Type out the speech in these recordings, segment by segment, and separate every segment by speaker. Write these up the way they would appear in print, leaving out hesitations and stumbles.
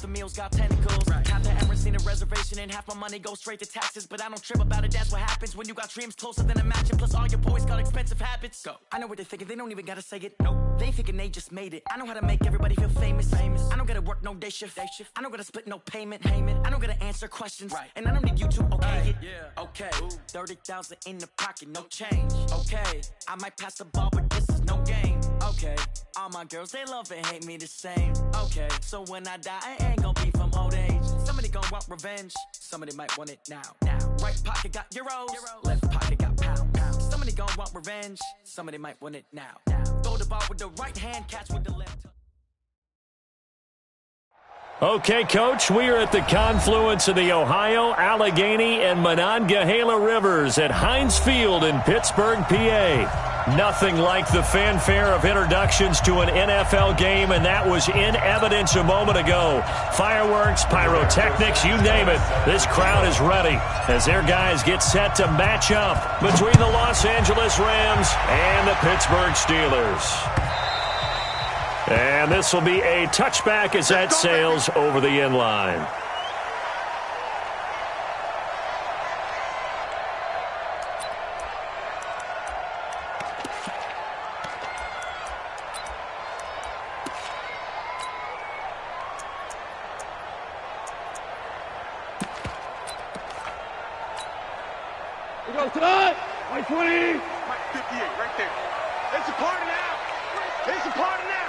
Speaker 1: of meals got tentacles. Right. Half the Emirates need a reservation and half my money goes straight to taxes. But I don't trip about it, that's what happens when you got dreams closer than a mansion. Plus all your boys got expensive habits. Go. I know what they're thinking, they don't even gotta say it. Nope. They thinking they just made it. I know how to make everybody feel famous. I don't gotta work no day shift. I don't gotta split no payment. I don't gotta answer questions. Right. And I don't need you to okay it. Yeah. Okay. 30,000 in the pocket, no change. Okay. I might pass the ball, but this is no game. Okay. All my girls, they love and hate me the same. Okay. So when I die, I ain't gonna be from old age. Somebody gonna want revenge. Somebody might want it now. Right pocket got euros. Left pocket got pounds. Somebody gonna want revenge. Somebody might want it now. Throw the ball with the right hand, catch with the left.
Speaker 2: Okay, Coach, we are at the confluence of the Ohio, Allegheny, and Monongahela Rivers at Heinz Field in Pittsburgh, PA. Nothing like the fanfare of introductions to an NFL game, and that was in evidence a moment ago. Fireworks, pyrotechnics, you name it. This crowd is ready as their guys get set to match up between the Los Angeles Rams and the Pittsburgh Steelers. And this will be a touchback as that sails over the end line.
Speaker 3: We go tonight. White 20. White 58 right there. It's a party now. It's a party now.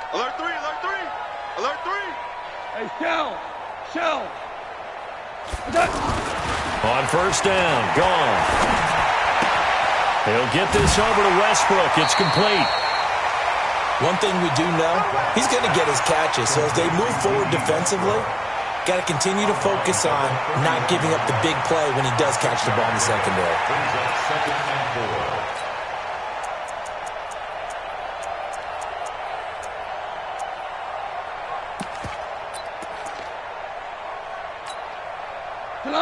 Speaker 3: Alert 3, alert 3, alert 3. Hey, shell.
Speaker 2: On first down, gone. He'll get this over to Westbrook. It's complete.
Speaker 4: One thing we do know, he's going to get his catches. So as they move forward defensively, got to continue to focus on not giving up the big play when he does catch the ball in the secondary.
Speaker 5: Second and 4.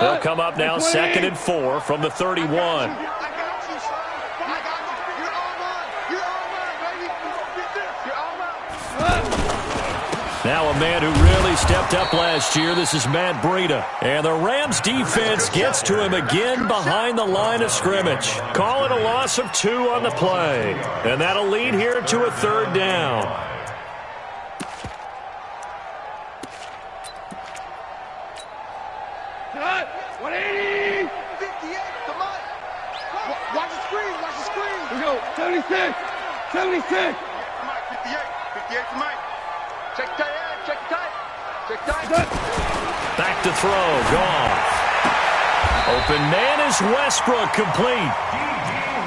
Speaker 2: They'll come up now, 2nd and 4 from the 31. Now a man who really stepped up last year. This is Matt Breida. And the Rams defense gets to him again behind the line of scrimmage. Call it a loss of 2 on the play. And that'll lead here to a 3rd down.
Speaker 3: Watch the screen, watch the screen. We go, 76. 58 for Mike. Check tight end, check tight.
Speaker 2: Back to throw, gone. Open man is Westbrook, complete.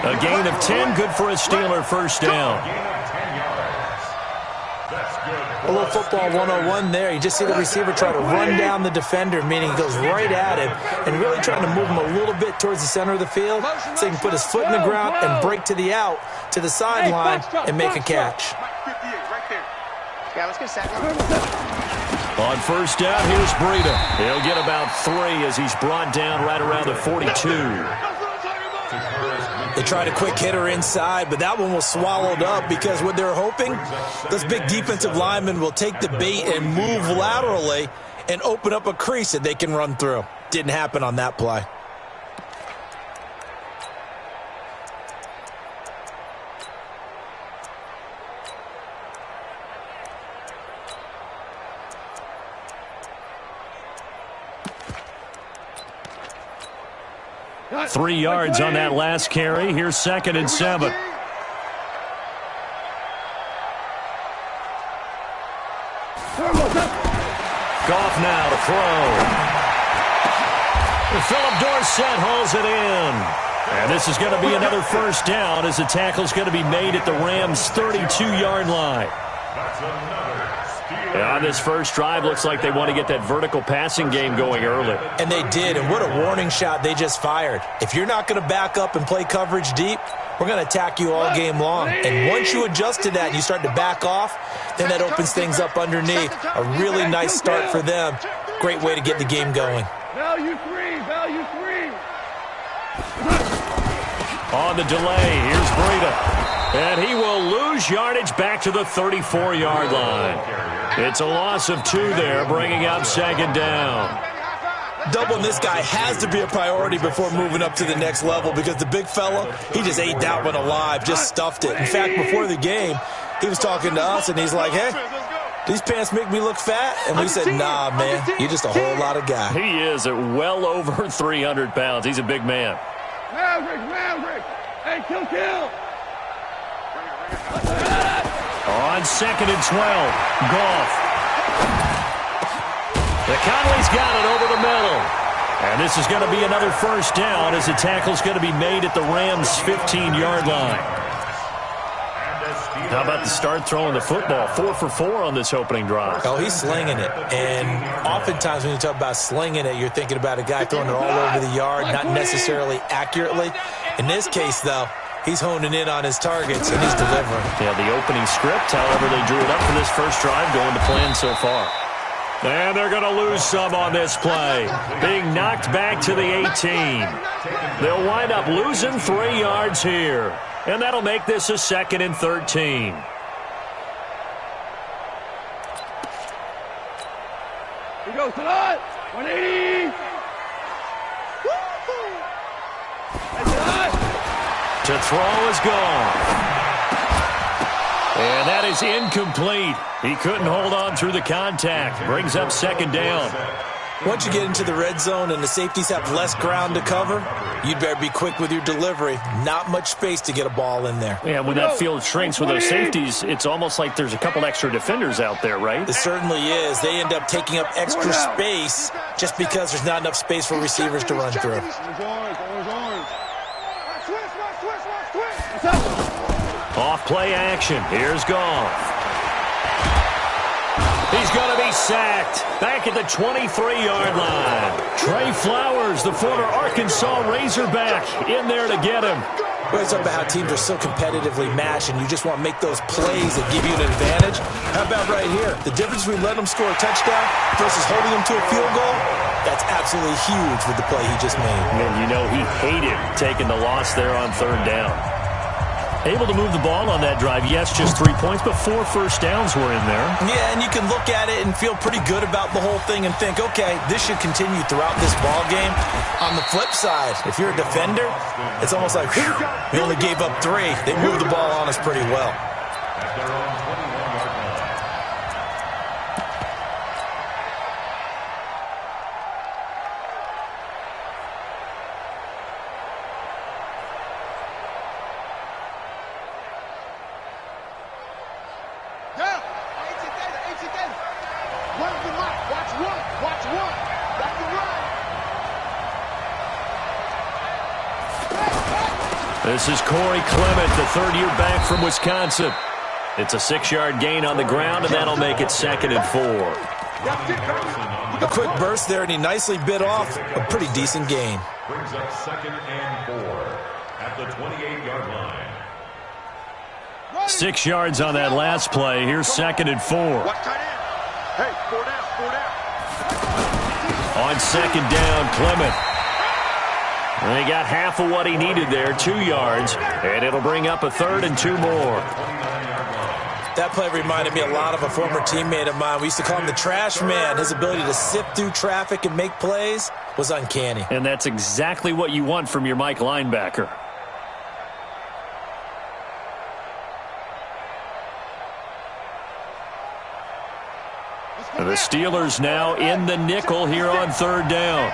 Speaker 2: A gain of 10, good for a Steeler first down.
Speaker 4: A little football 101 there. You just see the receiver try to run down the defender, meaning he goes right at him and really trying to move him a little bit towards the center of the field so he can put his foot in the ground and break to the out, to the sideline, and make a catch.
Speaker 3: Yeah, let's get set.
Speaker 2: On first down, here's Breida. He'll get about 3 as he's brought down right around the 42.
Speaker 4: They tried a quick hitter inside, but that one was swallowed up because what they're hoping, those big defensive linemen will take the bait and move laterally and open up a crease that they can run through. Didn't happen on that play.
Speaker 2: Three yards on that last carry. Here's 2nd and 7. Goff now to throw. And Philip Dorsett hauls it in. And this is going to be another first down as the tackle's going to be made at the Rams' 32-yard line. On this first drive, looks like they want to get that vertical passing game going early.
Speaker 4: And they did, and what a warning shot they just fired. If you're not going to back up and play coverage deep, we're going to attack you all game long. And once you adjust to that and you start to back off, then that opens things up underneath. A really nice start for them. Great way to get the game going.
Speaker 3: Value 3, value 3.
Speaker 2: On the delay, here's Breida. And he will lose yardage back to the 34-yard line. It's a loss of 2 there, bringing up second down.
Speaker 4: Doubling this guy has to be a priority before moving up to the next level because the big fella, he just ate that one alive, just stuffed it. In fact, before the game, he was talking to us, and he's like, hey, these pants make me look fat? And we said, nah, man, you're just a whole lot of guy.
Speaker 2: He is at well over 300 pounds. He's a big man.
Speaker 3: Maverick. Hey, kill.
Speaker 2: On 2nd and 12, Goff. The Conley's got it over the middle. And this is going to be another first down as the tackle's going to be made at the Rams' 15-yard line. How about the start throwing the football? 4 for 4 on this opening drive.
Speaker 4: Oh, he's slinging it. And oftentimes when you talk about slinging it, you're thinking about a guy throwing it all over the yard, not necessarily accurately. In this case, though, he's honing in on his targets, and he's delivering.
Speaker 2: Yeah, the opening script, however, they drew it up for this first drive, going to plan so far. And they're going to lose some on this play. Being knocked back to the 18. They'll wind up losing 3 yards here. And that'll make this a 2nd and 13.
Speaker 3: He goes to the 180.
Speaker 2: To throw is gone. And that is incomplete. He couldn't hold on through the contact. Brings up second down.
Speaker 4: Once you get into the red zone and the safeties have less ground to cover, you'd better be quick with your delivery. Not much space to get a ball in there.
Speaker 2: Yeah, when that field shrinks with those safeties, it's almost like there's a couple extra defenders out there, right?
Speaker 4: It certainly is. They end up taking up extra space just because there's not enough space for receivers to run through.
Speaker 2: Off play action. Here's Goff. He's going to be sacked back at the 23-yard line. Trey Flowers, the former Arkansas Razorback, in there to get him.
Speaker 4: We're talking about how teams are so competitively matched, and you just want to make those plays that give you an advantage. How about right here? The difference between letting them score a touchdown versus holding them to a field goal, that's absolutely huge with the play he just made.
Speaker 2: And you know he hated taking the loss there on 3rd down. Able to move the ball on that drive. Yes, just 3 points, but 4 first downs were in there.
Speaker 4: Yeah, and you can look at it and feel pretty good about the whole thing and think, okay, this should continue throughout this ball game. On the flip side, if you're a defender, it's almost like, whew, we only gave up 3. They moved the ball on us pretty well.
Speaker 2: This is Corey Clement, the 3rd-year back from Wisconsin. It's a 6-yard gain on the ground, and that'll make it 2nd and 4.
Speaker 4: A quick burst there, and he nicely bit off a pretty decent gain.
Speaker 5: Brings up 2nd and 4 at the 28-yard line.
Speaker 2: 6 yards on that last play. Here's 2nd and 4.
Speaker 3: Hey, 4 down.
Speaker 2: On 2nd down, Clement. And he got half of what he needed there, 2 yards, and it'll bring up a 3rd and 2 more.
Speaker 4: That play reminded me a lot of a former teammate of mine. We used to call him the trash man. His ability to sift through traffic and make plays was uncanny.
Speaker 2: And that's exactly what you want from your Mike linebacker. The Steelers now in the nickel here on 3rd down.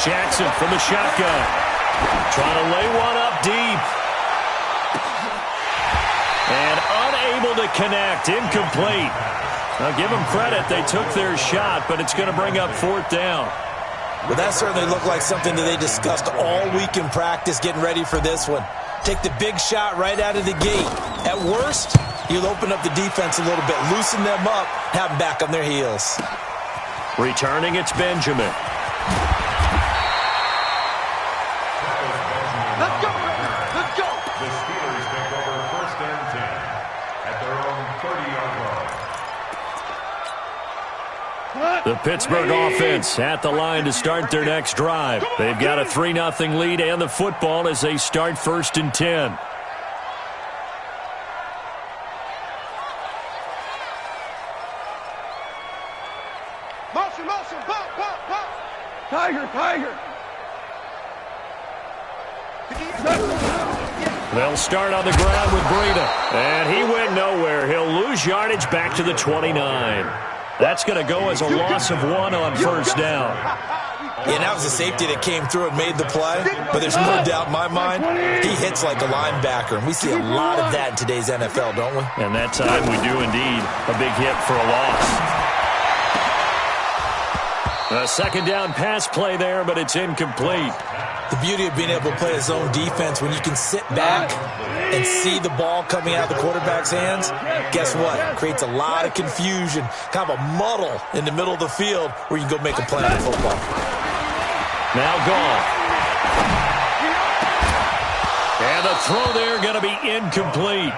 Speaker 2: Jackson from the shotgun. Trying to lay one up deep. And unable to connect. Incomplete. Now give them credit. They took their shot, but it's going to bring up 4th down.
Speaker 4: Well, that certainly looked like something that they discussed all week in practice getting ready for this one. Take the big shot right out of the gate. At worst, you'll open up the defense a little bit, loosen them up, have them back on their heels.
Speaker 2: Returning, it's Benjamin.
Speaker 3: Let's go.
Speaker 5: The Steelers take over 1st and 10 at their own 30-yard line.
Speaker 3: What?
Speaker 2: The Pittsburgh offense at the line to start their next drive. They've got a 3-0 lead and the football as they start 1st and 10.
Speaker 3: Motion, motion, pop, pop, pop. Tiger, tiger.
Speaker 2: They'll start on the ground with Breida. And he went nowhere. He'll lose yardage back to the 29. That's going to go as a loss of 1 on 1st down.
Speaker 4: Yeah, that was a safety that came through and made the play. But there's no doubt in my mind, he hits like a linebacker. And we see a lot of that in today's NFL, don't we?
Speaker 2: And that time we do indeed. A big hit for a loss. A 2nd down pass play there, but it's incomplete.
Speaker 4: The beauty of being able to play a zone defense when you can sit back and see the ball coming out of the quarterback's hands, guess what? It creates a lot of confusion, kind of a muddle in the middle of the field where you can go make a play on the football.
Speaker 2: Now gone. And the throw there going to be incomplete.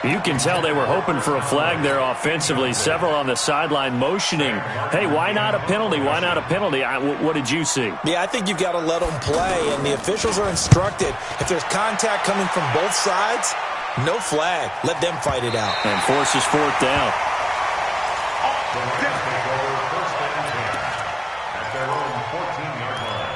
Speaker 2: You can tell they were hoping for a flag there offensively. Several on the sideline motioning, hey, why not a penalty? Why not a penalty? What did you see?
Speaker 4: Yeah, I think you've got to let them play, and the officials are instructed. If there's contact coming from both sides, no flag. Let them fight it out.
Speaker 2: And forces 4th down.
Speaker 5: At their own 14-yard line.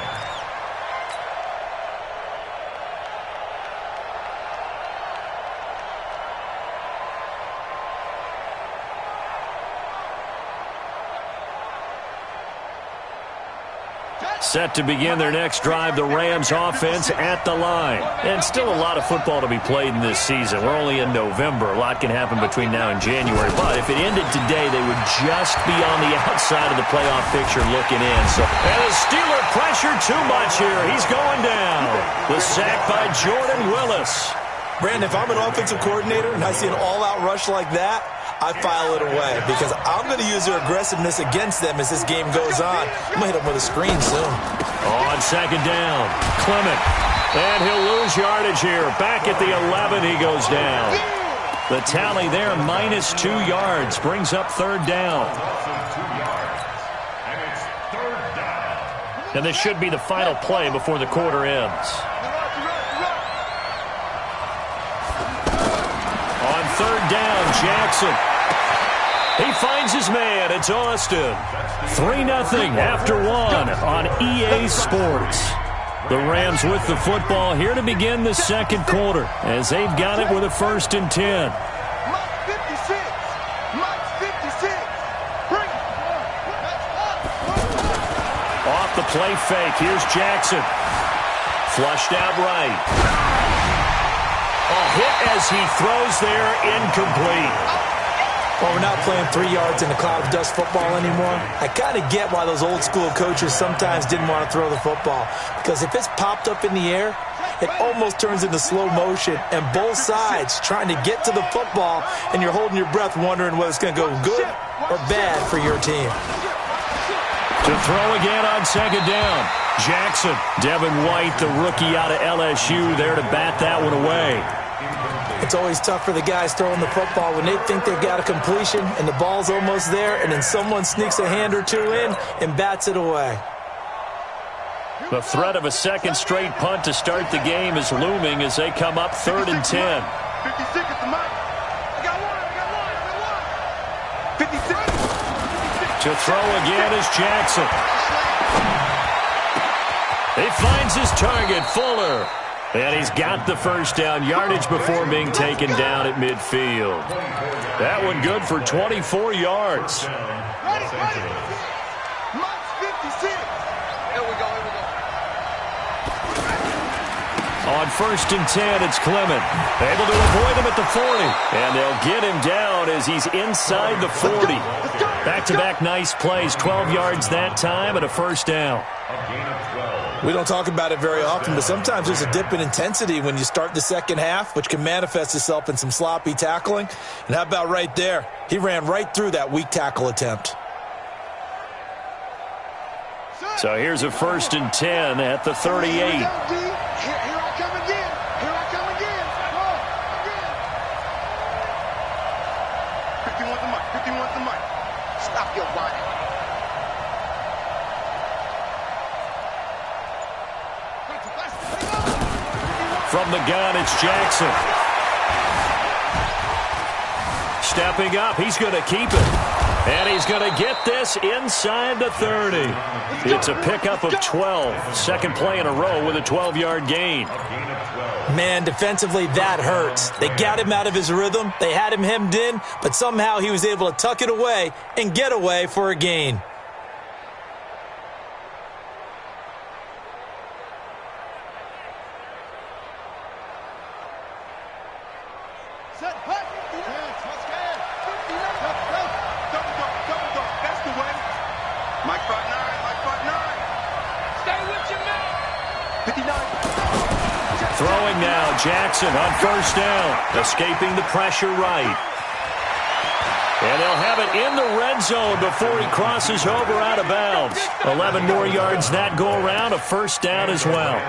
Speaker 2: Set to begin their next drive, the Rams offense at the line. And still a lot of football to be played in this season. We're only in November. A lot can happen between now and January. But if it ended today, they would just be on the outside of the playoff picture looking in. And the Steeler pressure too much here. He's going down. The sack by Jordan Willis.
Speaker 4: Brandon, if I'm an offensive coordinator and I see an all-out rush like that, I file it away because I'm going to use their aggressiveness against them as this game goes on. I'm going to hit them with a screen soon.
Speaker 2: On 2nd down, Clement. And he'll lose yardage here. Back at the 11, he goes down. The tally there, -2 yards, brings up 3rd down.
Speaker 5: And it's 3rd down.
Speaker 2: And this should be the final play before the quarter ends. On 3rd down, Jackson. He finds his man. It's Austin. 3-0 after 1 on EA Sports. The Rams with the football here to begin the 2nd quarter as they've got it with a 1st and 10. Off the play fake. Here's Jackson. Flushed out right. A hit as he throws there, incomplete.
Speaker 4: Well, we're not playing 3 yards in a cloud of dust football anymore. I kind of get why those old school coaches sometimes didn't want to throw the football. Because if it's popped up in the air, it almost turns into slow motion. And both sides trying to get to the football, and you're holding your breath wondering whether it's going to go good or bad for your team.
Speaker 2: To throw again on 2nd down. Jackson. Devin White, the rookie out of LSU, there to bat that one away.
Speaker 4: It's always tough for the guys throwing the football when they think they've got a completion and the ball's almost there, and then someone sneaks a hand or two in and bats it away.
Speaker 2: The threat of a 2nd straight punt to start the game is looming as they come up 3rd and 10.
Speaker 3: 56 at the mic. I got one. 56.
Speaker 2: To throw again is Jackson. He finds his target, Fuller. And he's got the 1st down, yardage before being taken down at midfield. That one good for 24 yards.
Speaker 3: Ready. March 56. Here we go.
Speaker 2: On 1st and 10, it's Clement. Able to avoid him at the 40. And they'll get him down as he's inside the 40. Back-to-back nice plays, 12 yards that time and a 1st down.
Speaker 4: We don't talk about it very often, but sometimes there's a dip in intensity when you start the 2nd half, which can manifest itself in some sloppy tackling. And how about right there? He ran right through that weak tackle attempt.
Speaker 2: So here's a 1st and 10 at the 38.
Speaker 3: Here I come again. Here I come again. Again. 51 the mic. Stop your whining.
Speaker 2: From the gun, it's Jackson. Stepping up, he's going to keep it. And he's going to get this inside the 30. It's a pickup of 12. Second play in a row with a 12-yard gain.
Speaker 4: Man, defensively, that hurts. They got him out of his rhythm. They had him hemmed in, but somehow he was able to tuck it away and get away for a gain.
Speaker 2: Throwing now, Jackson on first down, escaping the pressure right. And they'll have it in the red zone before he crosses over out of bounds. 11 more yards that go around, a first down as well.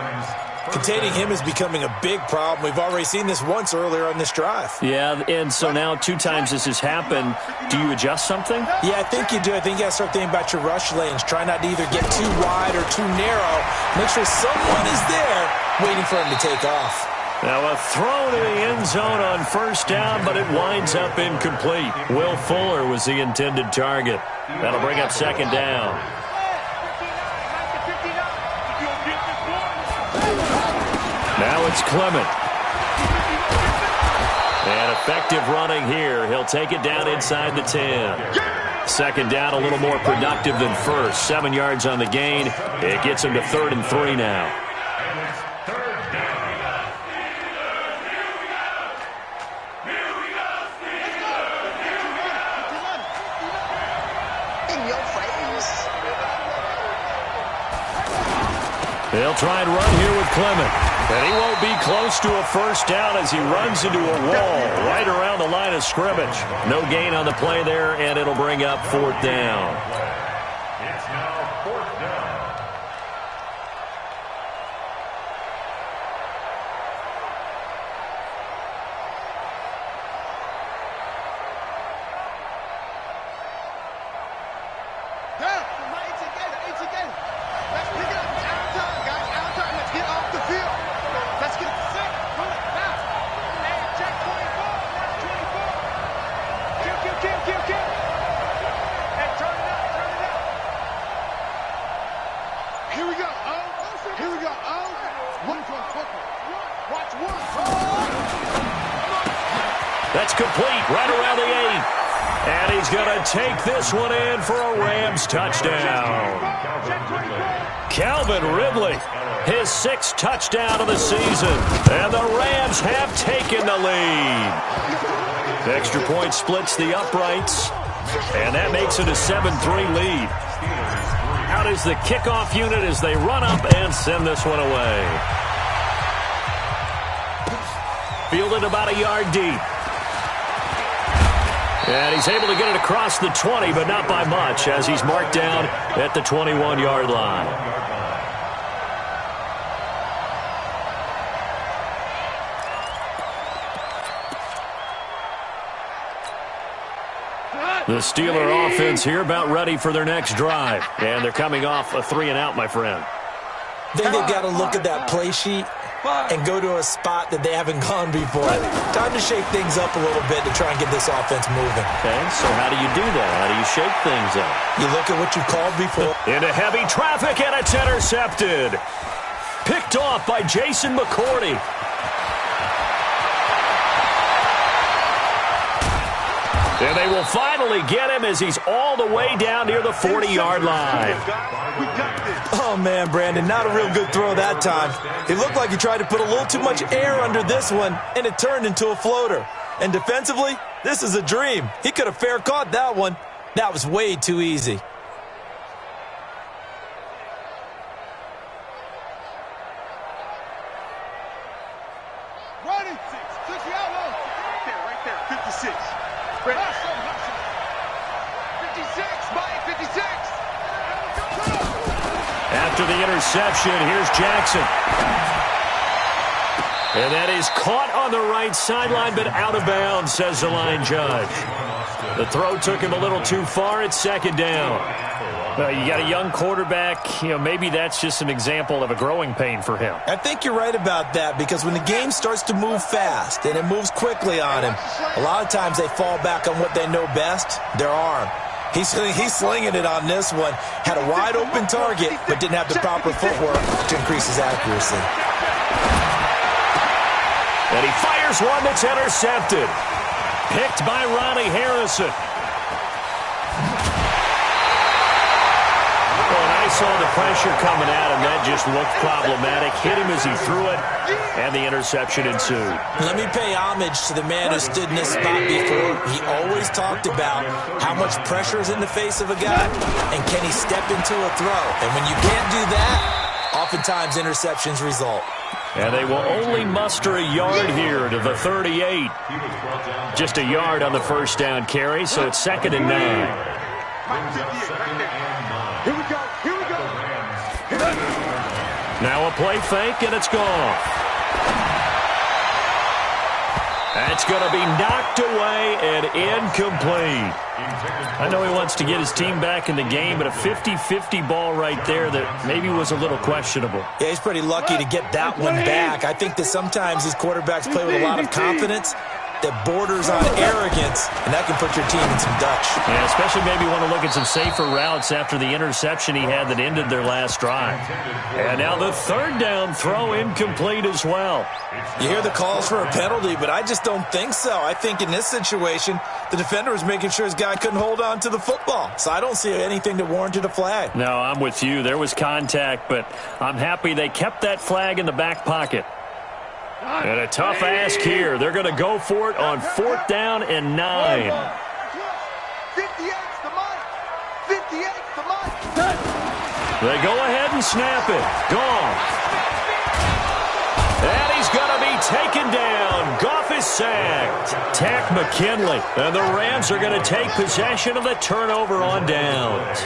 Speaker 4: Containing him is becoming a big problem. We've already seen this once earlier on this drive.
Speaker 2: Yeah, and so now 2 times this has happened. Do you adjust something?
Speaker 4: Yeah, I think you do. I think you got to start thinking about your rush lanes. Try not to either get too wide or too narrow. Make sure someone is there waiting for him to take off.
Speaker 2: Now a throw to the end zone on first down, but it winds up incomplete. Will Fuller was the intended target. That'll bring up second down. Now it's Clement. And effective running here. He'll take it down inside the 10. Second down, a little more productive than first. 7 yards on the gain. It gets him to 3rd and 3 now. They'll try and run here with Clement. And he won't be close to a first down as he runs into a wall right around the line of scrimmage. No gain on the play there, and it'll bring up 4th down.
Speaker 5: It's now 4th down.
Speaker 2: That's complete right around the 8. And he's going to take this one in for a Rams touchdown. Calvin Ridley, his 6th touchdown of the season. And the Rams have taken the lead. Extra point splits the uprights. And that makes it a 7-3 lead. Out is the kickoff unit as they run up and send this one away. Fielded about a yard deep. And he's able to get it across the 20, but not by much, as he's marked down at the 21-yard line. The Steeler offense here about ready for their next drive. And they're coming off a 3-and-out, my friend.
Speaker 4: I think they've got to look at that play sheet and go to a spot that they haven't gone before. Time to shake things up a little bit to try and get this offense moving.
Speaker 2: Okay, so how do you do that? How do you shake things up?
Speaker 4: You look at what you called before.
Speaker 2: Into heavy traffic, and it's intercepted. Picked off by Jason McCourty. And they will finally get him as he's all the way down near the 40-yard line.
Speaker 4: Oh, man, Brandon, not a real good throw that time. It looked like he tried to put a little too much air under this one, and it turned into a floater. And defensively, this is a dream. He could have fair caught that one. That was way too easy.
Speaker 3: Running 6, took the outlaw. Right there, 56. 56, Mike, 56.
Speaker 2: After the interception, here's Jackson. And that is caught on the right sideline, but out of bounds, says the line judge. The throw took him a little too far. It's 2nd down. You got a young quarterback. Maybe that's just an example of a growing pain for him.
Speaker 4: I think you're right about that, because when the game starts to move fast and it moves quickly on him, a lot of times they fall back on what they know best, their arm. He's slinging it on this one. Had a wide-open target, but didn't have the proper footwork to increase his accuracy.
Speaker 2: And he fires one that's intercepted. Picked by Ronnie Harrison. Saw the pressure coming at him. That just looked problematic. Hit him as he threw it, and the interception ensued.
Speaker 4: Let me pay homage to the man who stood in this spot before. He always talked about how much pressure is in the face of a guy, and can he step into a throw. And when you can't do that, oftentimes interceptions result.
Speaker 2: And they will only muster a yard here to the 38. Just a yard on the first down carry, so it's 2nd and 9.
Speaker 3: Here we go. Here we go.
Speaker 2: Now a play fake, and it's gone. That's going to be knocked away and incomplete. I know he wants to get his team back in the game, but a 50-50 ball right there that maybe was a little questionable.
Speaker 4: Yeah, he's pretty lucky to get that one back. I think that sometimes these quarterbacks play with a lot of confidence that borders on arrogance, and that can put your team in some Dutch.
Speaker 2: Yeah, especially maybe want to look at some safer routes after the interception he had that ended their last drive. And now the 3rd down throw incomplete as well.
Speaker 4: You hear the calls for a penalty, but I just don't think so. I think in this situation, the defender was making sure his guy couldn't hold on to the football. So I don't see anything that warranted a flag.
Speaker 2: No, I'm with you. There was contact, but I'm happy they kept that flag in the back pocket. And a tough ask here. They're going to go for it on 4th down and 9.
Speaker 3: 58's the mark. 58's the mark.
Speaker 2: They go ahead and snap it. Gone. And he's going to be taken down. Goff is sacked. Tack McKinley. And the Rams are going to take possession of the turnover on downs.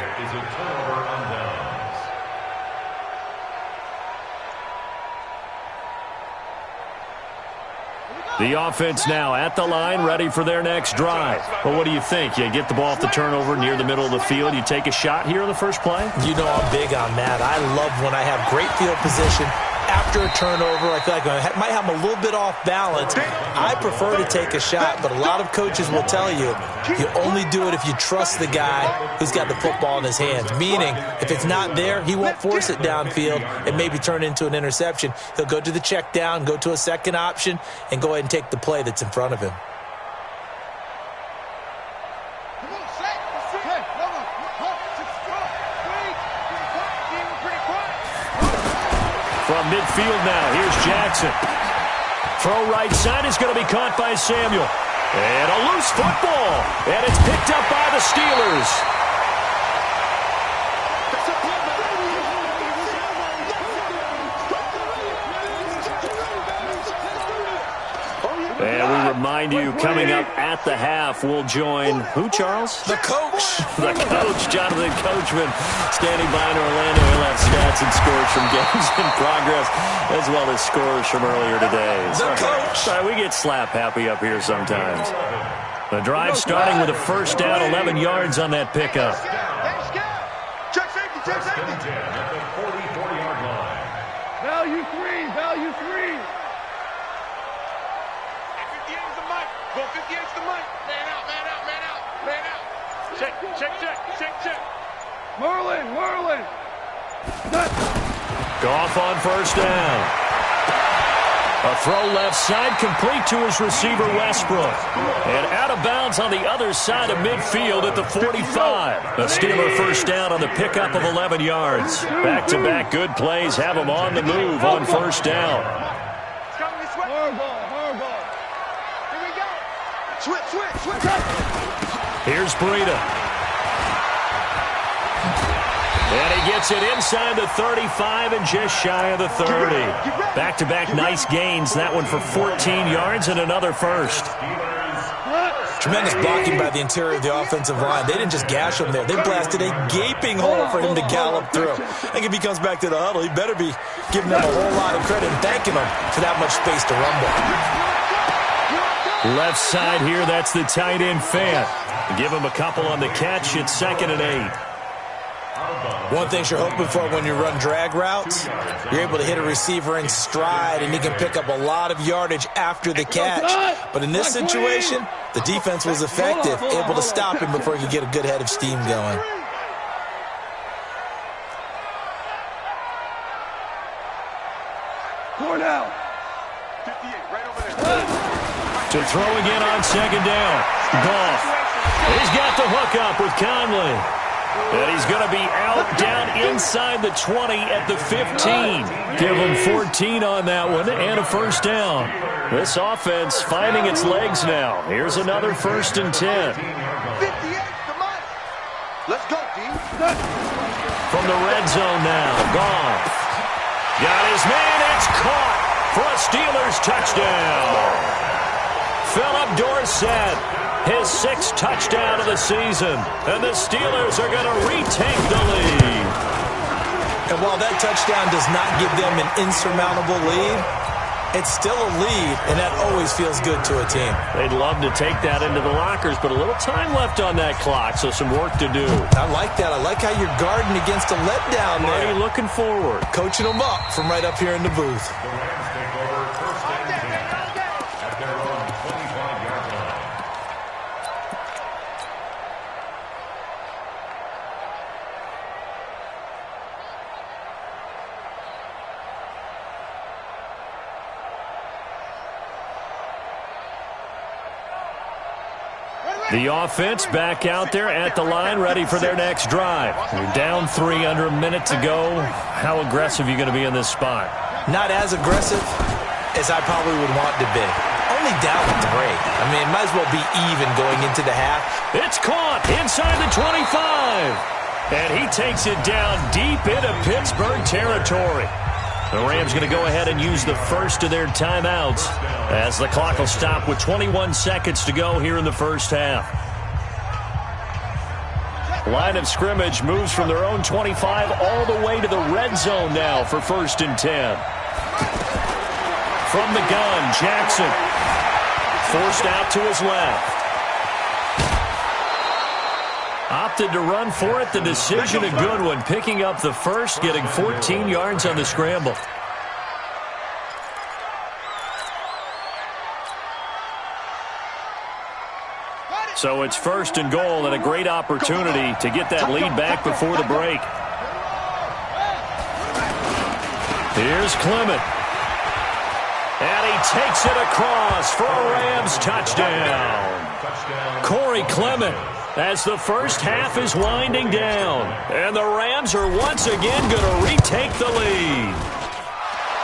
Speaker 2: The offense now at the line, ready for their next drive. Well, what do you think? You get the ball off the turnover near the middle of the field. You take a shot here in the first play?
Speaker 4: You know I'm big on that. I love when I have great field position. After a turnover, I feel like I might have them a little bit off balance. I prefer to take a shot, but a lot of coaches will tell you, you only do it if you trust the guy who's got the football in his hands. Meaning, if it's not there, he won't force it downfield and maybe turn it into an interception. He'll go to the check down, go to a second option, and go ahead and take the play that's in front of him.
Speaker 2: From midfield now, here's Jackson. Throw right side is going to be caught by Samuel. And a loose football. And it's picked up by the Steelers. And we remind you, coming up at the half, we'll join who, Charles?
Speaker 4: The coach.
Speaker 2: The coach, Jonathan Coachman, standing by in Orlando. He'll have stats and scores from games in progress, as well as scores from earlier today.
Speaker 4: The coach.
Speaker 2: Sorry, we get slap happy up here sometimes. The drive starting with a first down, 11 yards on that pickup.
Speaker 3: Check safety, check safety.
Speaker 5: At the 40-yard line.
Speaker 3: Value 3, value 3. 58's the mic. Go 58's the mic. Man out, man out, man out, man out. Check, check, check, check, check. Merlin.
Speaker 2: Goff on first down. A throw left side, complete to his receiver, Westbrook. And out of bounds on the other side of midfield at the 45. A Steeler first down on the pickup of 11 yards. Back-to-back good plays have him on the move on first down.
Speaker 3: It's coming this way. Hardball. Here we go. Switch.
Speaker 2: Here's Breida. And he gets it inside the 35 and just shy of the 30. Back-to-back nice gains. That one for 14 yards and another first.
Speaker 4: Tremendous blocking by the interior of the offensive line. They didn't just gash him there. They blasted a gaping hole for him to gallop through. I think if he comes back to the huddle, he better be giving them a whole lot of credit and thanking them for that much space to rumble.
Speaker 2: Left side here, that's the tight end Fant. Give him a couple on the catch. It's 2nd and 8.
Speaker 4: One thing you're hoping for when you run drag routes, you're able to hit a receiver in stride, and he can pick up a lot of yardage after the catch. But in this situation, the defense was effective, able to stop him before he could get a good head of steam going.
Speaker 3: Cornell.
Speaker 2: To throw again on second down. Goff. He's got the hook up with Conley. And he's going to be out down inside the 20 at the 15. Give him 14 on that one and a first down. This offense finding its legs now. Here's another 1st and 10.
Speaker 3: 58, come on. Let's go, team.
Speaker 2: From the red zone now. Goff. Got his man. It's caught for a Steelers touchdown. Philip Dorsett, his 6th touchdown of the season. And the Steelers are going to retake the lead.
Speaker 4: And while that touchdown does not give them an insurmountable lead, it's still a lead, and that always feels good to a team.
Speaker 2: They'd love to take that into the lockers, but a little time left on that clock, so some work to do.
Speaker 4: I like that. I like how you're guarding against a letdown there.
Speaker 2: Marty looking forward.
Speaker 4: Coaching them up from right up here in the booth.
Speaker 5: The Rams take over 1st and 10 at their own 25-yard line.
Speaker 2: The offense back out there at the line, ready for their next drive. You're down 3 under a minute to go. How aggressive are you going to be in this spot?
Speaker 4: Not as aggressive as I probably would want to be. Only down 3. I mean, it might as well be even going into the half.
Speaker 2: It's caught inside the 25. And he takes it down deep into Pittsburgh territory. The Rams going to go ahead and use the first of their timeouts as the clock will stop with 21 seconds to go here in the first half. Line of scrimmage moves from their own 25 all the way to the red zone now for 1st and 10. From the gun, Jackson. Forced out to his left. Opted to run for it. The decision a good one. Picking up the first, getting 14 yards on the scramble. So it's 1st and goal and a great opportunity to get that lead back before the break. Here's Clement. And he takes it across for a Rams touchdown. Corey Clement, as the first half is winding down. And the Rams are once again going to retake the lead.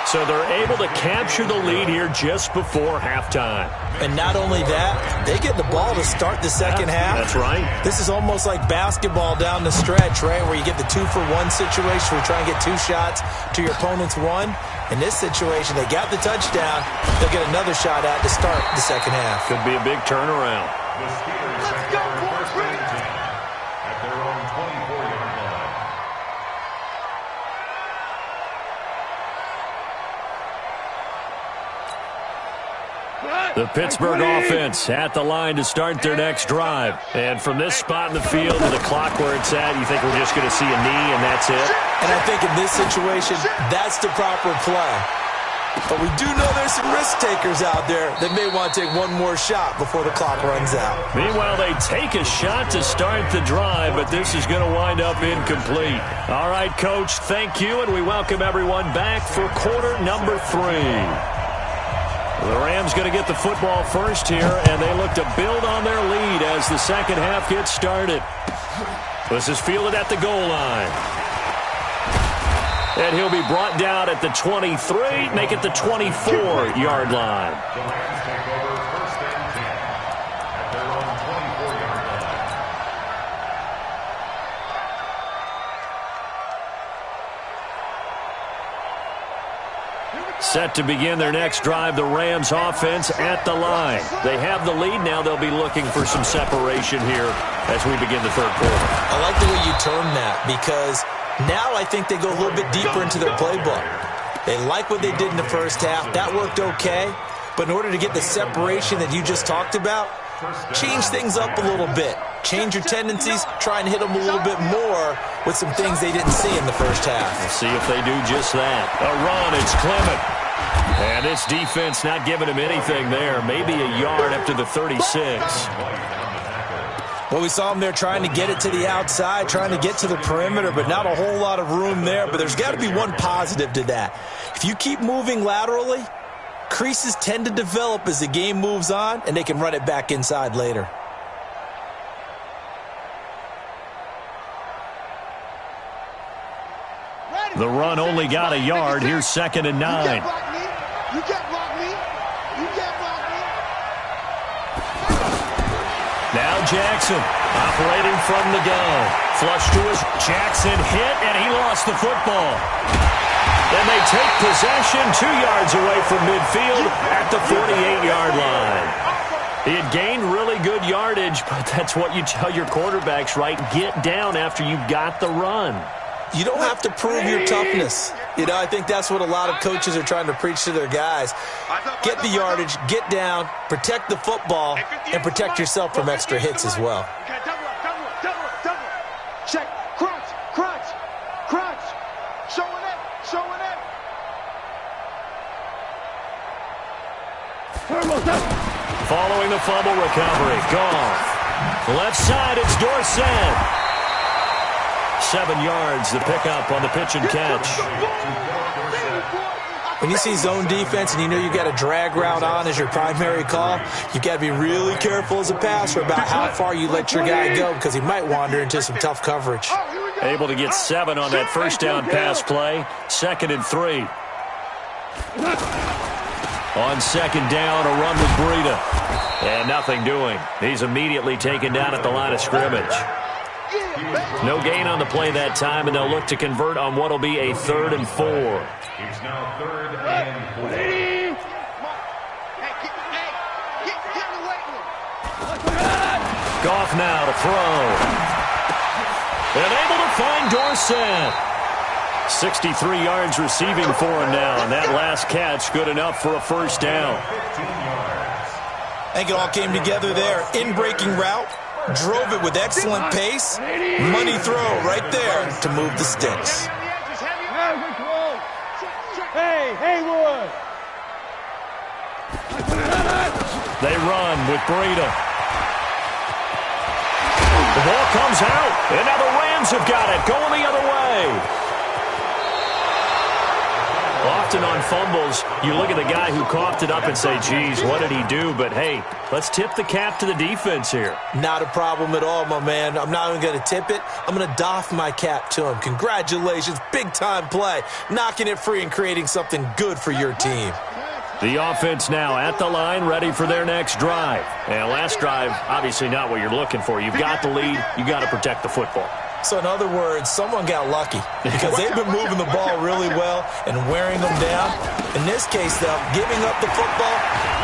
Speaker 2: So they're able to capture the lead here just before halftime.
Speaker 4: And not only that, they get the ball to start the second half.
Speaker 2: That's right.
Speaker 4: This is almost like basketball down the stretch, right, where you get the 2-for-1 situation where you try and get 2 shots to your opponent's 1. In this situation, they got the touchdown. They'll get another shot at to start the second half.
Speaker 2: Could be a big turnaround.
Speaker 5: The Steelers take over 1st and 10 at their own 24-yard line.
Speaker 2: The Pittsburgh offense at the line to start their next drive. And from this spot in the field to the clock where it's at, you think we're just going to see a knee and that's it?
Speaker 4: And I think in this situation, that's the proper play. But we do know there's some risk takers out there that may want to take one more shot before the clock runs out.
Speaker 2: Meanwhile, they take a shot to start the drive, but this is going to wind up incomplete. All right, Coach, thank you, and we welcome everyone back for quarter number 3. The Rams going to get the football first here, and they look to build on their lead as the second half gets started. This is fielded at the goal line. And he'll be brought down at the 23, make it the 24-yard line.
Speaker 5: The Rams take over 1st and 10 at their own 24-yard line.
Speaker 2: Set to begin their next drive, the Rams offense at the line. They have the lead. Now they'll be looking for some separation here as we begin the third quarter.
Speaker 4: I like the way you term that because now I think they go a little bit deeper into their playbook. They like what they did in the first half. That worked okay. But in order to get the separation that you just talked about, change things up a little bit. change your tendencies, try and hit them a little bit more with some things they didn't see in the first half.
Speaker 2: We'll see if they do just that. A run, it's Clement. And this defense not giving him anything there. Maybe a yard up to the 36.
Speaker 4: Well, we saw him there trying to get it to the outside, trying to get to the perimeter, but not a whole lot of room there. But there's got to be one positive to that. If you keep moving laterally, creases tend to develop as the game moves on, and they can run it back inside later.
Speaker 2: The run only got a yard. Here's 2nd and 9.
Speaker 3: You can't block me. You can't block me.
Speaker 2: Now Jackson operating from the gun. Flush to his. Jackson hit, and he lost the football. Then they take possession 2 yards away from midfield at the 48-yard line. He had gained really good yardage, but that's what you tell your quarterbacks, right? Get down after you got the run.
Speaker 4: You don't have to prove your toughness. You know, I think that's what a lot of coaches are trying to preach to their guys. Get the yardage, get down, protect the football, and protect yourself from extra hits as well.
Speaker 3: Double. Check. Crunch. Showing it.
Speaker 2: Following the fumble recovery. Gone. Left side, it's Dorsett. 7 yards, the pickup on the pitch and catch.
Speaker 4: When you see zone defense and you know you got a drag route on as your primary call, you got to be really careful as a passer about how far you let your guy go because he might wander into some tough coverage.
Speaker 2: Able to get 7 on that first down pass play. 2nd and 3. On 2nd down, a run with Breida. And nothing doing. He's immediately taken down at the line of scrimmage. No gain on the play that time, and they'll look to convert on what will be a 3rd and 4.
Speaker 5: It's now 3rd and 4.
Speaker 2: Goff now to throw. And able to find Dorsett. 63 yards receiving for him now, and that last catch good enough for a first down.
Speaker 5: 15 yards.
Speaker 4: I think it all came together there. In-breaking route. Drove it with excellent pace. Money throw right there to move the sticks.
Speaker 3: Hey, Wood.
Speaker 2: They run with Breida. The ball comes out, and now the Rams have got it, going the other way. Often on fumbles, you look at the guy who coughed it up and say, geez, what did he do? But, hey, let's tip the cap to the defense here.
Speaker 4: Not a problem at all, my man. I'm not even going to tip it. I'm going to doff my cap to him. Congratulations. Big-time play. Knocking it free and creating something good for your team.
Speaker 2: The offense now at the line, ready for their next drive. And last drive, obviously not what you're looking for. You've got the lead. You've got to protect the football.
Speaker 4: So in other words, someone got lucky because they've been moving the ball really well and wearing them down. In this case, though, giving up the football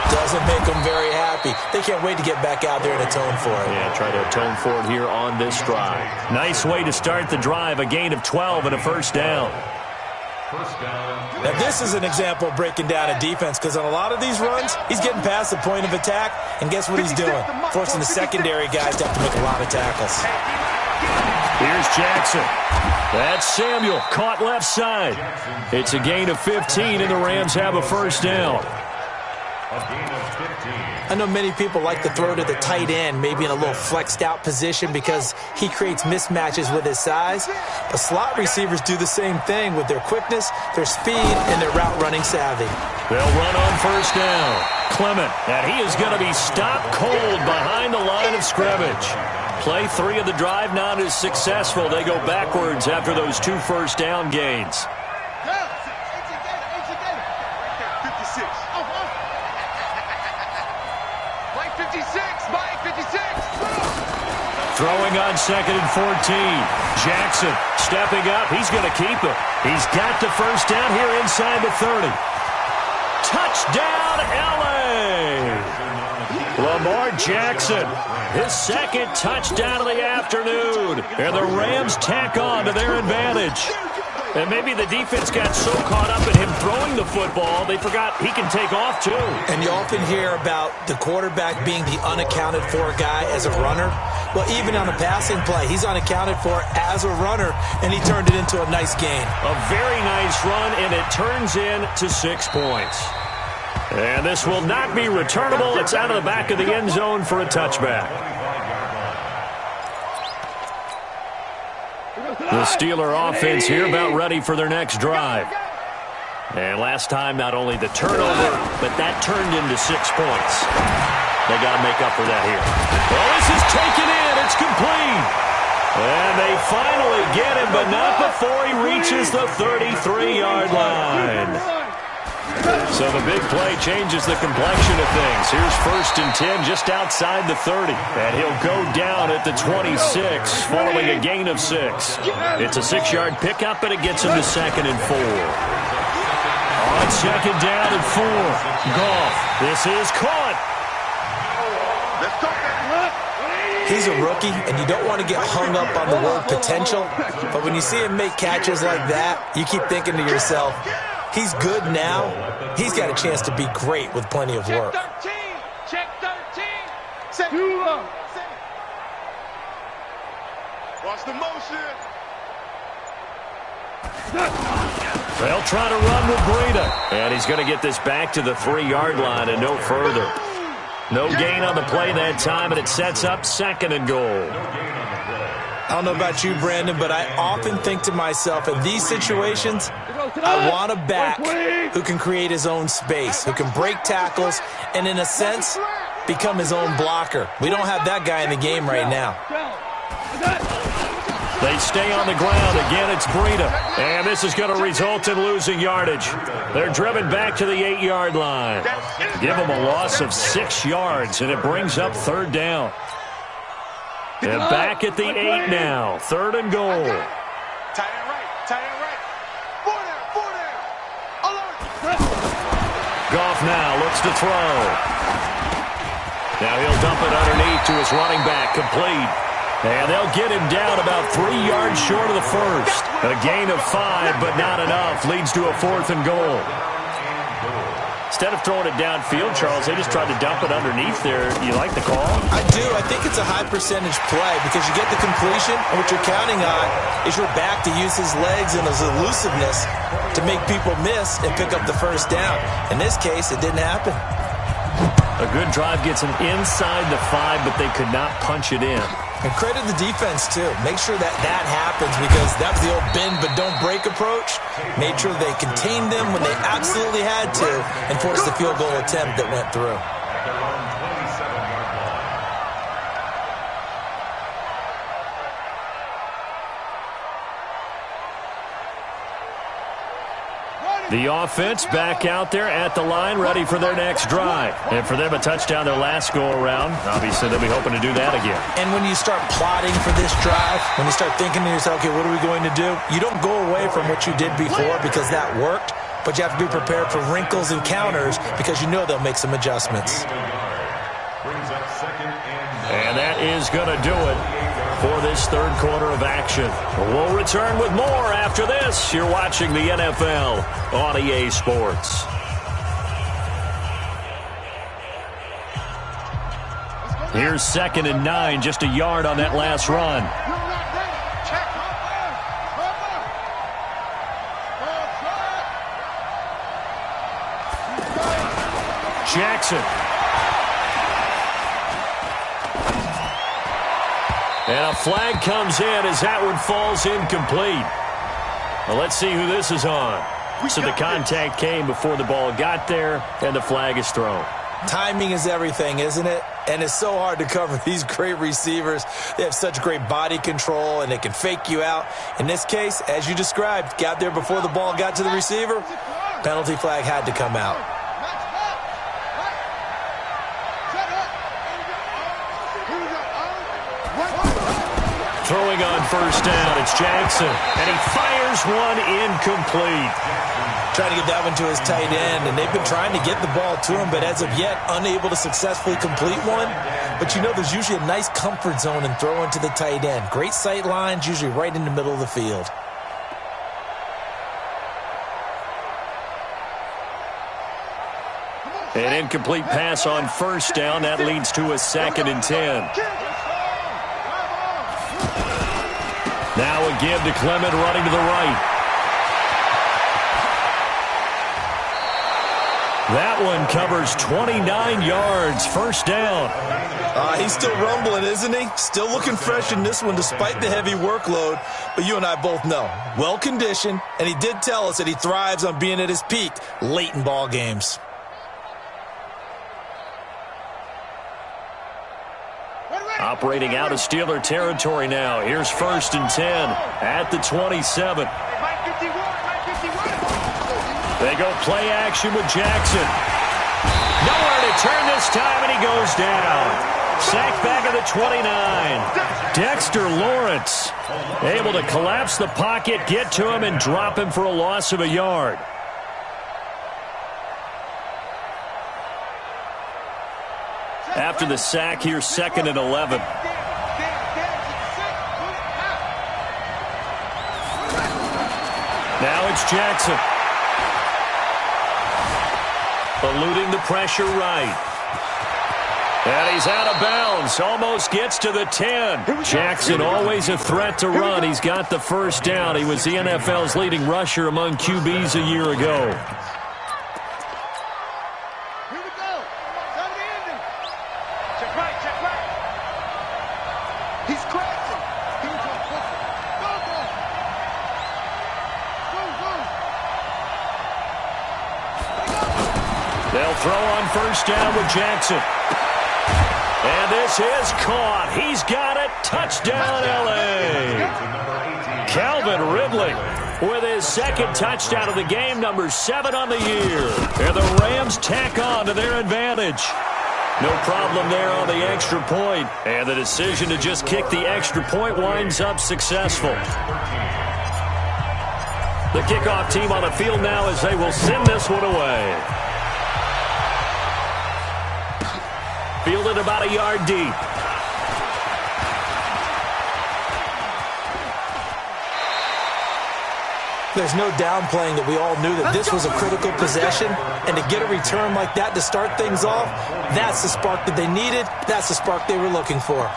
Speaker 4: doesn't make them very happy. They can't wait to get back out there and atone for it.
Speaker 2: Yeah, try to atone for it here on this drive. Nice way to start the drive, a gain of 12 and a first down.
Speaker 4: Now, this is an example of breaking down a defense because on a lot of these runs, he's getting past the point of attack, and guess what he's doing? Forcing the secondary guys to have to make a lot of tackles.
Speaker 2: Here's Jackson. That's Samuel, caught left side. It's a gain of 15, and the Rams have a first down.
Speaker 4: I know many people like to throw to the tight end, maybe in a little flexed out position because he creates mismatches with his size. But slot receivers do the same thing with their quickness, their speed, and their route running savvy.
Speaker 2: They'll run on first down. Clement, and he is going to be stopped cold behind the line of scrimmage. Play 3 of the drive not as successful. They go backwards after those 2 first down gains. Throwing on 2nd and 14. Jackson stepping up. He's going to keep it. He's got the first down here inside the 30. Touchdown, L.A. Lamar Jackson, his 2nd touchdown of the afternoon. And the Rams tack on to their advantage. And maybe the defense got so caught up in him throwing the football, they forgot he can take off too.
Speaker 4: And you often hear about the quarterback being the unaccounted for guy as a runner. Well, even on a passing play, he's unaccounted for as a runner, and he turned it into a nice gain.
Speaker 2: A very nice run, and it turns into 6 points. And this will not be returnable. It's out of the back of the end zone for a touchback. The Steeler offense here about ready for their next drive. And last time, not only the turnover, but that turned into 6 points. They got to make up for that here. Well, this is taken in. It's complete. And they finally get him, but not before he reaches the 33-yard line. So the big play changes the complexion of things. Here's 1st and 10 just outside the 30. And he'll go down at the 26 following a gain of 6. It's a 6-yard pickup, and it gets him to 2nd and 4. On 2nd down and 4. Goff. This is caught.
Speaker 4: He's a rookie, and you don't want to get hung up on the word potential. But when you see him make catches like that, you keep thinking to yourself, he's good now. He's got a chance to be great with plenty of work.
Speaker 3: Check 13. Set. Watch the motion.
Speaker 2: They'll try to run with Breida. And he's going to get this back to the 3-yard line and no further. No gain on the play that time, and it sets up 2nd and goal.
Speaker 4: I don't know about you, Brandon, but I often think to myself, in these situations, I want a back who can create his own space, who can break tackles, and in a sense, become his own blocker. We don't have that guy in the game right now.
Speaker 2: They stay on the ground. Again, it's Breida. And this is going to result in losing yardage. They're driven back to the 8-yard line. Give them a loss of 6 yards, and it brings up 3rd down. And back at the 8 now. 3rd and goal.
Speaker 3: Tie it right. 4 down. Alert.
Speaker 2: Goff now looks to throw. Now he'll dump it underneath to his running back, complete. And they'll get him down about 3 yards short of the 1st. A gain of 5, but not enough. Leads to a 4th and goal. Instead of throwing it downfield, Charles, they just tried to dump it underneath there. You like the call?
Speaker 4: I do. I think it's a high-percentage play because you get the completion, and what you're counting on is your back to use his legs and his elusiveness to make people miss and pick up the 1st down. In this case, it didn't happen.
Speaker 2: A good drive gets them inside the 5, but they could not punch it in.
Speaker 4: And credit the defense, too. Make sure that happens because that was the old bend but don't break approach. Made sure they contained them when they absolutely had to and forced the field goal attempt that went through.
Speaker 2: The offense back out there at the line, ready for their next drive. And for them, a touchdown their last go-around. Obviously, they'll be hoping to do that again.
Speaker 4: And when you start plotting for this drive, when you start thinking to yourself, okay, what are we going to do? You don't go away from what you did before because that worked, but you have to be prepared for wrinkles and counters because you know they'll make some adjustments.
Speaker 2: And that is going to do it for this 3rd quarter of action. We'll return with more after this. You're watching the NFL on EA Sports. Here's 2nd and 9, just a yard on that last run. Jackson. And a flag comes in as that one falls incomplete. Well, let's see who this is on. So the contact came before the ball got there, and the flag is thrown.
Speaker 4: Timing is everything, isn't it? And it's so hard to cover these great receivers. They have such great body control, and they can fake you out. In this case, as you described, got there before the ball got to the receiver. Penalty flag had to come out.
Speaker 2: Throwing on 1st down, it's Jackson, and he fires one incomplete.
Speaker 4: Trying to get that one to his tight end, and they've been trying to get the ball to him, but as of yet, unable to successfully complete one. But you know there's usually a nice comfort zone in throwing to the tight end. Great sight lines, usually right in the middle of the field.
Speaker 2: An incomplete pass on first down. That leads to a 2nd and 10. Now a give to Clement running to the right. That one covers 29 yards. First down.
Speaker 4: He's still rumbling, isn't he? Still looking fresh in this one despite the heavy workload. But you and I both know, well-conditioned, and he did tell us that he thrives on being at his peak late in ball games.
Speaker 2: Operating out of Steeler territory now. Here's 1st and 10 at the 27. They go play action with Jackson. Nowhere to turn this time, and he goes down. Sacked back at the 29. Dexter Lawrence able to collapse the pocket, get to him, and drop him for a loss of a yard. After the sack, here's 2nd and 11. Now it's Jackson. Eluding the pressure right. And he's out of bounds. Almost gets to the 10. Jackson always a threat to run. He's got the first down. He was the NFL's leading rusher among QBs a year ago. They'll throw on first down with Jackson. And this is caught. He's got it. Touchdown, L.A. Calvin Ridley with his 2nd touchdown of the game, number 7 on the year. And the Rams tack on to their advantage. No problem there on the extra point. And the decision to just kick the extra point winds up successful. The kickoff team on the field now as they will send this one away. Fielded about a yard deep.
Speaker 4: There's no downplaying that we all knew that this was a critical possession, and to get a return like that to start things off, that's the spark that they needed. That's the spark they were looking for.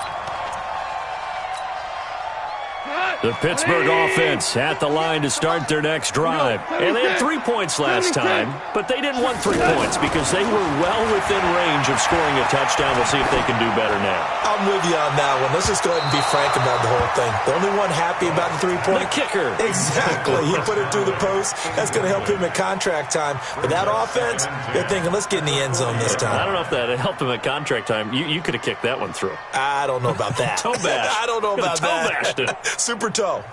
Speaker 2: The Pittsburgh offense at the line to start their next drive. And they had 3 points last time, but they didn't want 3 points because they were well within range of scoring a touchdown. We'll see if they can do better now.
Speaker 4: I'm with you on that one. Let's just go ahead and be frank about the whole thing. The only one happy about the 3-point.
Speaker 2: The kicker.
Speaker 4: Exactly. He put it through the post. That's going to help him at contract time. But that offense, they're thinking, let's get in the end zone this time.
Speaker 2: I don't know if that helped him at contract time. You could have kicked that one through.
Speaker 4: I don't know about that.
Speaker 2: Toe bash.
Speaker 4: I don't know about that.
Speaker 2: Toe bashed it.
Speaker 4: Super toe.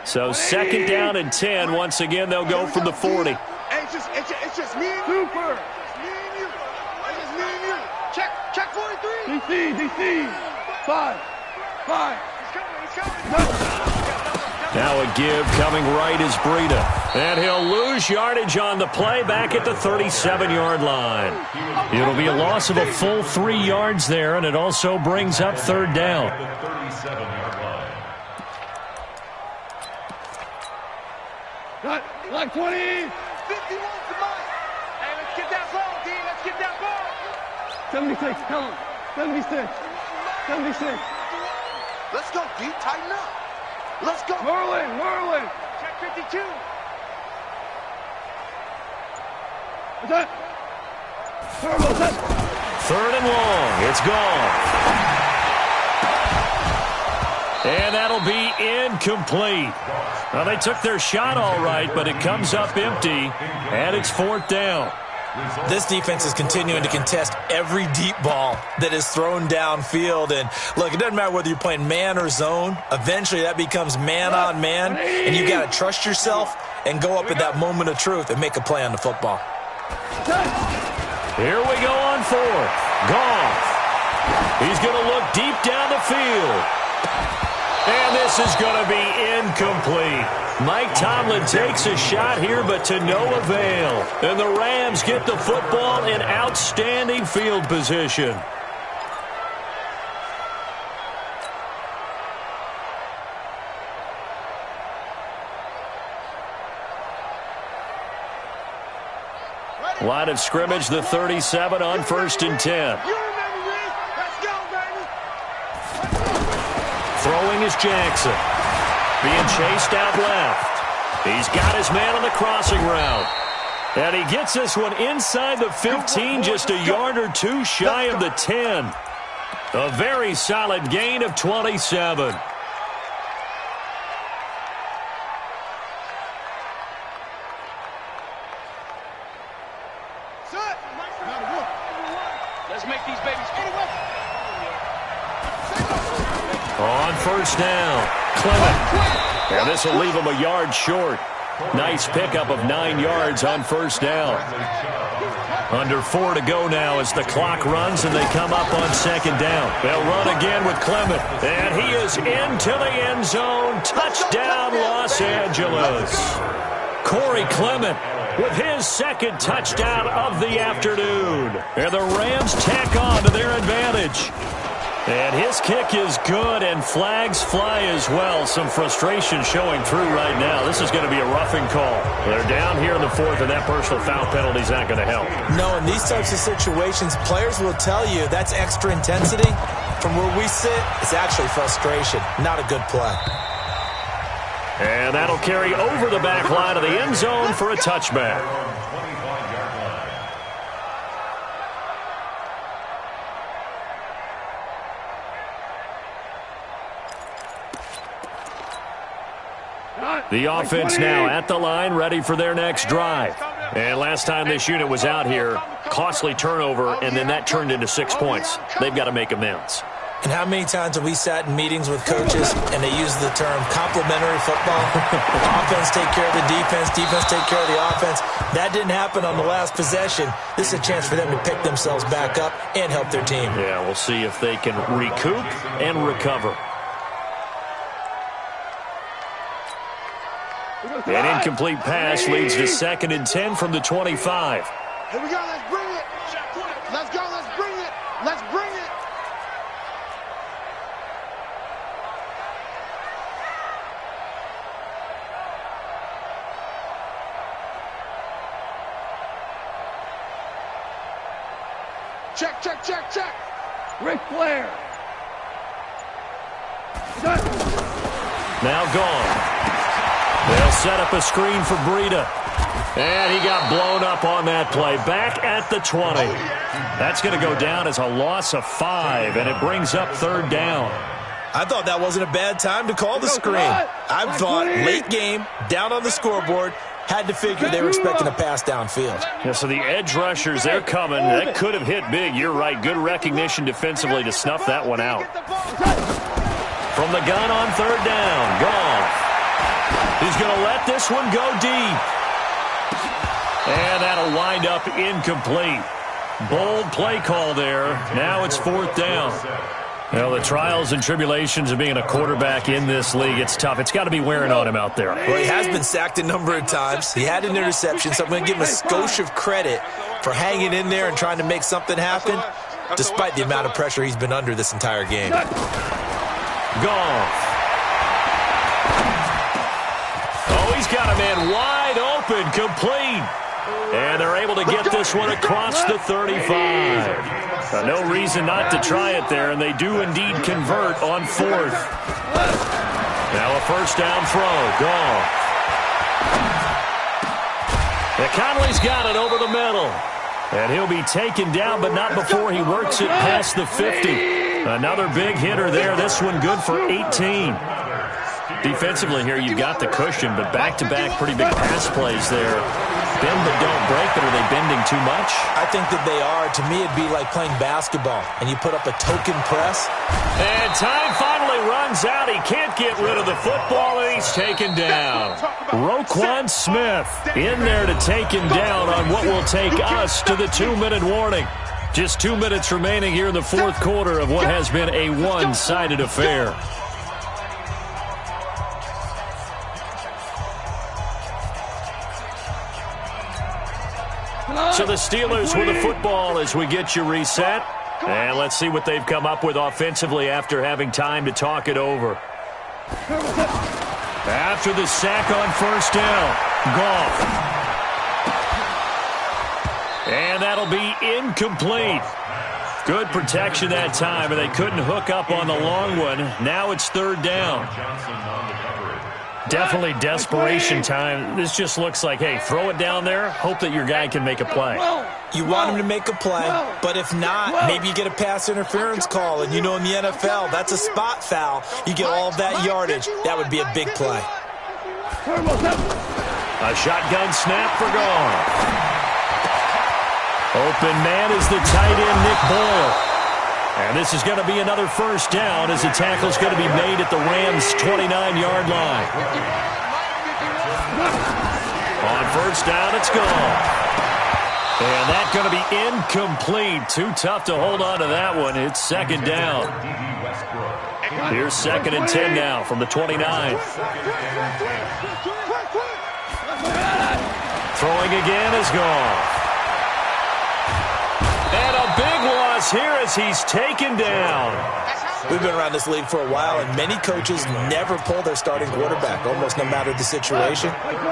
Speaker 2: So 2nd down and 10. Once again, they'll go from the 40.
Speaker 3: Hey, it's just me and you. Super. It's me and you. It's just me and you. Check 43. DC. 5. He's coming.
Speaker 2: Now a give coming right is Breida. And he'll lose yardage on the play back at the 37-yard line. It'll be a loss of a full 3 yards there, and it also brings up 3rd down.
Speaker 5: The 37-yard line.
Speaker 3: Like 20. 51 to mine. Hey, let's get that ball, D. Let's get that ball. 76. Tell him. 76. Let's go, D. Tighten up. Let's go. Merlin. Check 52. What's that?
Speaker 2: 3rd and long. It's gone. And that'll be incomplete. Well, they took their shot all right, but it comes up empty, and it's 4th down.
Speaker 4: This defense is continuing to contest every deep ball that is thrown downfield. And, look, it doesn't matter whether you're playing man or zone. Eventually, that becomes man-on-man, and you've got to trust yourself and go up at that moment of truth and make a play on the football.
Speaker 2: Here we go on 4th. Goff. He's going to look deep down the field. And this is going to be incomplete. Mike Tomlin takes a shot here, but to no avail. And the Rams get the football in outstanding field position. –
Speaker 3: 3
Speaker 2: Line of scrimmage, the 37 on 1st and 10.
Speaker 3: You remember this? Let's go, baby.
Speaker 2: Throwing is Jackson. Being chased out left. He's got his man on the crossing route. And he gets this one inside the 15, just a yard or two shy of the 10. A very solid gain of 27.
Speaker 3: Let's make these babies get away.
Speaker 2: On 1st down, Clement. And this will leave him a yard short. Nice pickup of 9 yards on 1st down. Under 4 to go now as the clock runs and they come up on 2nd down. They'll run again with Clement. And he is into the end zone. Touchdown, Los Angeles. Corey Clement with his 2nd touchdown of the afternoon. And the Rams tack on to their advantage. And his kick is good, and flags fly as well. Some frustration showing through right now. This is going to be a roughing call. They're down here in the 4th, and that personal foul penalty is not going to help.
Speaker 4: No, in these types of situations, players will tell you that's extra intensity. From where we sit, it's actually frustration. Not a good play.
Speaker 2: And that'll carry over the back line of the end zone for a touchback. The offense now at the line, ready for their next drive. And last time this unit was out here, costly turnover, and then that turned into 6 points. They've got to make amends.
Speaker 4: And how many times have we sat in meetings with coaches and they use the term complementary football? Offense take care of the defense, defense take care of the offense. That didn't happen on the last possession. This is a chance for them to pick themselves back up and help their team.
Speaker 2: Yeah, we'll see if they can recoup and recover. An incomplete pass leads to 2nd and 10 from the 25.
Speaker 3: Here we go, let's bring it. Let's go, let's bring it. Let's bring it. Check, check, check, check. Ric Flair.
Speaker 2: Now gone. They'll set up a screen for Breida. And he got blown up on that play. Back at the 20. That's going to go down as a loss of 5, and it brings up 3rd down.
Speaker 4: I thought that wasn't a bad time to call the screen. I thought late game, down on the scoreboard, had to figure they were expecting a pass downfield.
Speaker 2: Yeah, so the edge rushers, they're coming. That could have hit big. You're right. Good recognition defensively to snuff that one out. From the gun on 3rd down. Goff. He's going to let this one go deep. And that'll wind up incomplete. Bold play call there. Now it's 4th down. Well, the trials and tribulations of being a quarterback in this league, it's tough. It's got to be wearing on him out there.
Speaker 4: Well, he has been sacked a number of times. He had an interception, so I'm going to give him a skosh of credit for hanging in there and trying to make something happen, despite the amount of pressure he's been under this entire game.
Speaker 2: Goff. Oh, he's got a man wide open, complete. And they're able to get this one across the 35. No reason not to try it there, and they do indeed convert on 4th. Now a 1st down throw. Goff. Conley's got it over the middle. And he'll be taken down, but not before he works it past the 50. Another big hitter there. This one good for 18. Defensively here, you've got the cushion, but back-to-back pretty big pass plays there. Bend but don't break, but are they bending too much?
Speaker 4: I think that they are. To me, it'd be like playing basketball, and you put up a token press.
Speaker 2: And time finally runs out. He can't get rid of the football, and he's taken down. Roquan Smith in there to take him down on what will take us to the 2-minute warning. Just 2 minutes remaining here in the 4th quarter of what has been a one-sided affair. So the Steelers with the football as we get you reset. And let's see what they've come up with offensively after having time to talk it over. After the sack on 1st down, Goff. will be incomplete. Good protection that time, and they couldn't hook up on the long one. Now it's third down. Definitely desperation time. This just looks like, hey, throw it down there, hope that your guy can make a play.
Speaker 4: You want him to make a play, but if not, maybe you get a pass interference call. And you know in the NFL, that's a spot foul. You get all of that yardage. That would be a big play.
Speaker 2: A shotgun snap for Gall. Open man is the tight end, Nick Boyle. And this is going to be another first down as the tackle's going to be made at the Rams' 29-yard line. On first down, it's gone. And that's going to be incomplete. Too tough to hold on to that one. It's second down. Here's second and 10 now from the 29. Throwing again is gone. And a big loss here as he's taken down.
Speaker 4: We've been around this league for a while, and many coaches never pull their starting quarterback, almost no matter the situation.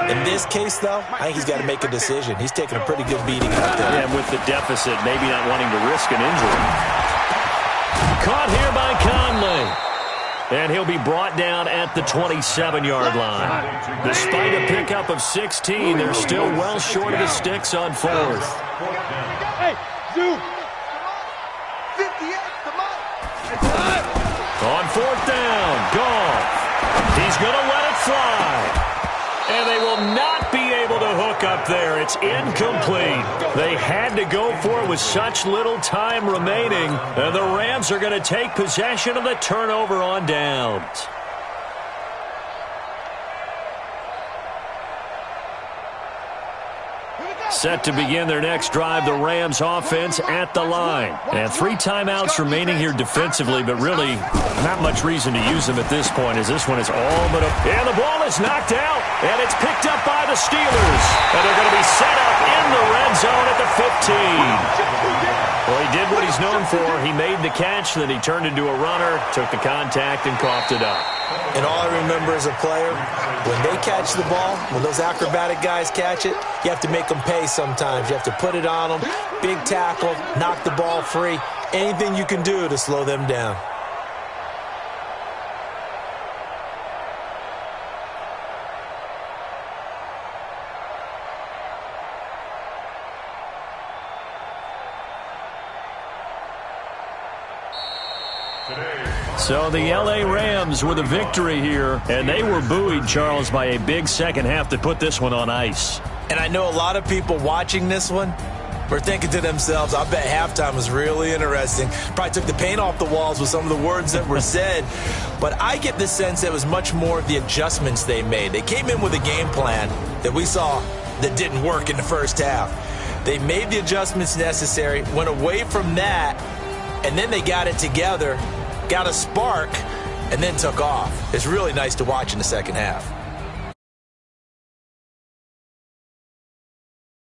Speaker 4: In this case, though, I think he's got to make a decision. He's taking a pretty good beating out there.
Speaker 2: And with the deficit, maybe not wanting to risk an injury. Caught here by Conley. And he'll be brought down at the 27-yard line. Despite a pickup of 16, they're still well short of the sticks on fourth.
Speaker 3: Hey, Zoom. 58, come on.
Speaker 2: On fourth down, Goff. He's going to let it fly. And they will not be able to hook up there. It's incomplete. They had to go for it with such little time remaining. And the Rams are going to take possession of the turnover on downs. Set to begin their next drive, the Rams offense at the line. And 3 timeouts remaining here defensively, but really not much reason to use them at this point as this one is all but up. And the ball is knocked out, and it's picked up by the Steelers. And they're going to be set up in the red zone at the 15. Well, he did what he's known for. He made the catch, then he turned into a runner, took the contact, and coughed it up.
Speaker 4: And all I remember as a player, when they catch the ball, when those acrobatic guys catch it, you have to make them pay sometimes. You have to put it on them, big tackle, knock the ball free, anything you can do to slow them down.
Speaker 2: So the L.A. Rams with a victory here, and they were buoyed, Charles, by a big second half to put this one on ice.
Speaker 4: And I know a lot of people watching this one were thinking to themselves, I bet halftime was really interesting. Probably took the paint off the walls with some of the words that were said. But I get the sense that it was much more of the adjustments they made. They came in with a game plan that we saw that didn't work in the first half. They made the adjustments necessary, went away from that, and then they got it together, got a spark, and then took off. It's really nice to watch in the second half.